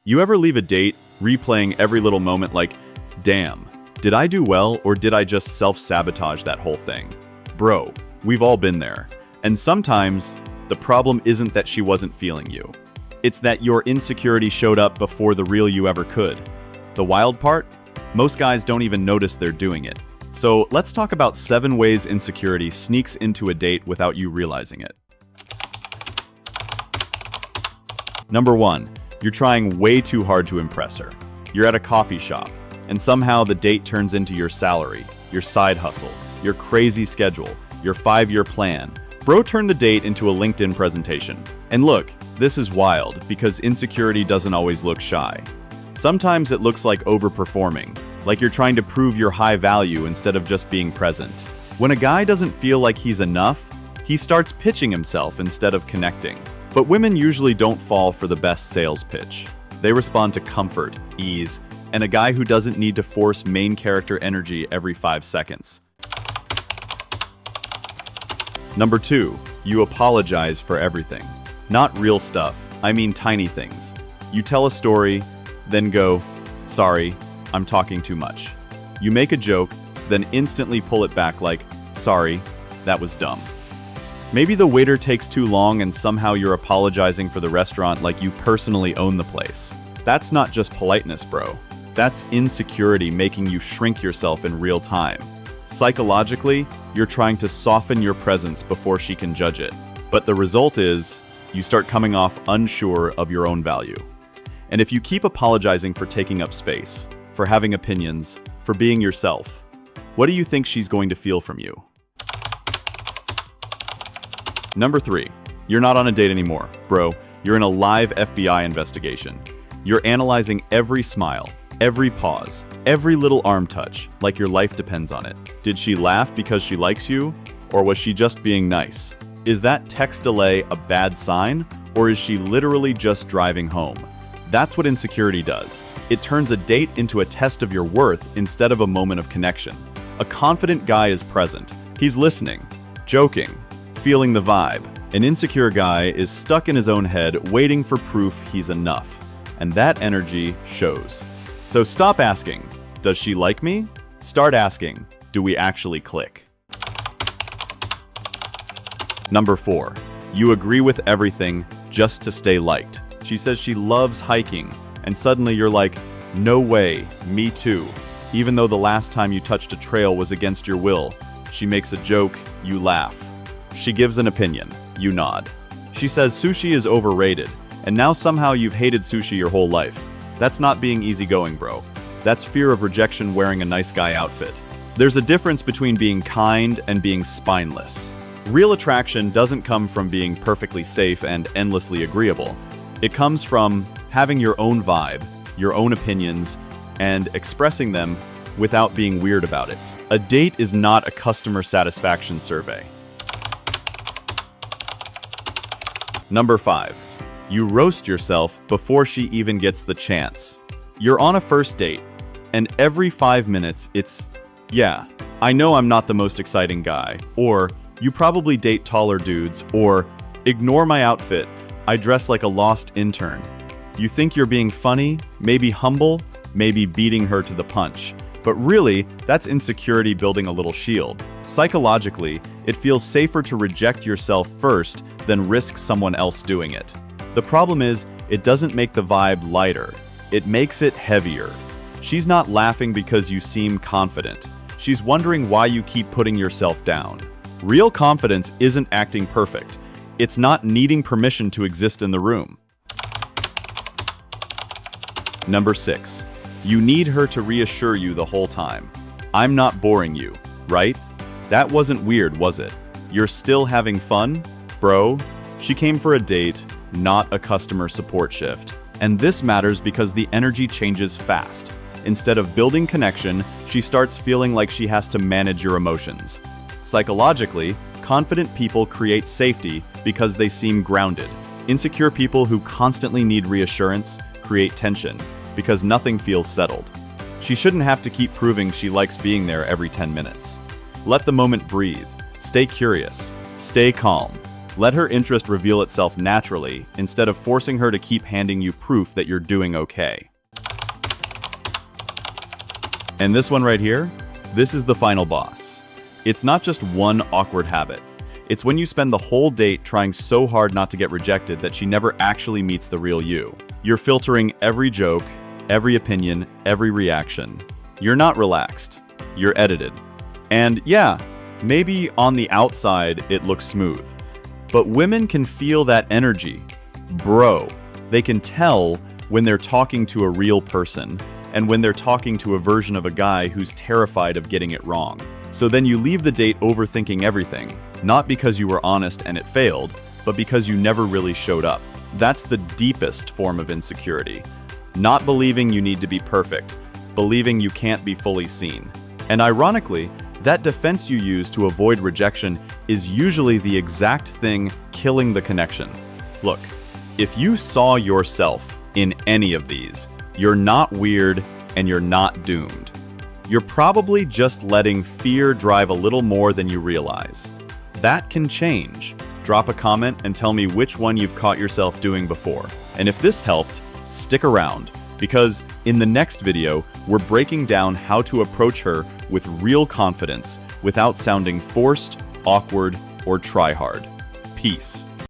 You ever leave a date replaying every little moment like, damn, did I do well or did I just self-sabotage that whole thing? Bro, we've all been there. And sometimes the problem isn't that she wasn't feeling you. It's that your insecurity showed up before the real you ever could. The wild part? Most guys don't even notice they're doing it. So let's talk about 7 ways insecurity sneaks into a date without you realizing it. Number 1, you're trying way too hard to impress her. You're at a coffee shop, and somehow the date turns into your salary, your side hustle, your crazy schedule, your 5-year plan. Bro turned the date into a LinkedIn presentation. And look, this is wild because insecurity doesn't always look shy. Sometimes it looks like overperforming, like you're trying to prove your high value instead of just being present. When a guy doesn't feel like he's enough, he starts pitching himself instead of connecting. But women usually don't fall for the best sales pitch. They respond to comfort, ease, and a guy who doesn't need to force main character energy every 5 seconds. Number 2, you apologize for everything. Not real stuff, I mean tiny things. You tell a story, then go, sorry, I'm talking too much. You make a joke, then instantly pull it back like, sorry, that was dumb. Maybe the waiter takes too long and somehow you're apologizing for the restaurant like you personally own the place. That's not just politeness, bro. That's insecurity making you shrink yourself in real time. Psychologically, you're trying to soften your presence before she can judge it. But the result is, you start coming off unsure of your own value. And if you keep apologizing for taking up space, for having opinions, for being yourself, what do you think she's going to feel from you? Number 3, you're not on a date anymore, bro. You're in a live FBI investigation. You're analyzing every smile, every pause, every little arm touch, like your life depends on it. Did she laugh because she likes you? Or was she just being nice? Is that text delay a bad sign? Or is she literally just driving home? That's what insecurity does. It turns a date into a test of your worth instead of a moment of connection. A confident guy is present. He's listening, joking, feeling the vibe. An insecure guy is stuck in his own head waiting for proof he's enough. And that energy shows. So stop asking, does she like me? Start asking, do we actually click? Number 4, you agree with everything just to stay liked. She says she loves hiking, and suddenly you're like, no way, me too. Even though the last time you touched a trail was against your will. She makes a joke, you laugh. She gives an opinion, you nod. She says sushi is overrated, and now somehow you've hated sushi your whole life. That's not being easygoing, bro. That's fear of rejection wearing a nice guy outfit. There's a difference between being kind and being spineless. Real attraction doesn't come from being perfectly safe and endlessly agreeable. It comes from having your own vibe, your own opinions, and expressing them without being weird about it. A date is not a customer satisfaction survey. Number 5, you roast yourself before she even gets the chance. You're on a first date, and every 5 minutes it's, yeah, I know I'm not the most exciting guy, or you probably date taller dudes, or ignore my outfit, I dress like a lost intern. You think you're being funny, maybe humble, maybe beating her to the punch. But really, that's insecurity building a little shield. Psychologically, it feels safer to reject yourself first than risk someone else doing it. The problem is, it doesn't make the vibe lighter. It makes it heavier. She's not laughing because you seem confident. She's wondering why you keep putting yourself down. Real confidence isn't acting perfect. It's not needing permission to exist in the room. Number 6, you need her to reassure you the whole time. I'm not boring you, right? That wasn't weird, was it? You're still having fun? Bro, she came for a date, not a customer support shift. And this matters because the energy changes fast. Instead of building connection, she starts feeling like she has to manage your emotions. Psychologically, confident people create safety because they seem grounded. Insecure people who constantly need reassurance create tension because nothing feels settled. She shouldn't have to keep proving she likes being there every 10 minutes. Let the moment breathe. Stay curious. Stay calm. Let her interest reveal itself naturally, instead of forcing her to keep handing you proof that you're doing okay. And this one right here, this is the final boss. It's not just one awkward habit. It's when you spend the whole date trying so hard not to get rejected that she never actually meets the real you. You're filtering every joke, every opinion, every reaction. You're not relaxed. You're edited. And yeah, maybe on the outside it looks smooth. But women can feel that energy. Bro, they can tell when they're talking to a real person and when they're talking to a version of a guy who's terrified of getting it wrong. So then you leave the date overthinking everything, not because you were honest and it failed, but because you never really showed up. That's the deepest form of insecurity. Not believing you need to be perfect, believing you can't be fully seen. And ironically, that defense you use to avoid rejection is usually the exact thing killing the connection. Look, if you saw yourself in any of these, you're not weird and you're not doomed. You're probably just letting fear drive a little more than you realize. That can change. Drop a comment and tell me which one you've caught yourself doing before. And if this helped, stick around, because in the next video, we're breaking down how to approach her with real confidence without sounding forced, awkward, or try hard. Peace.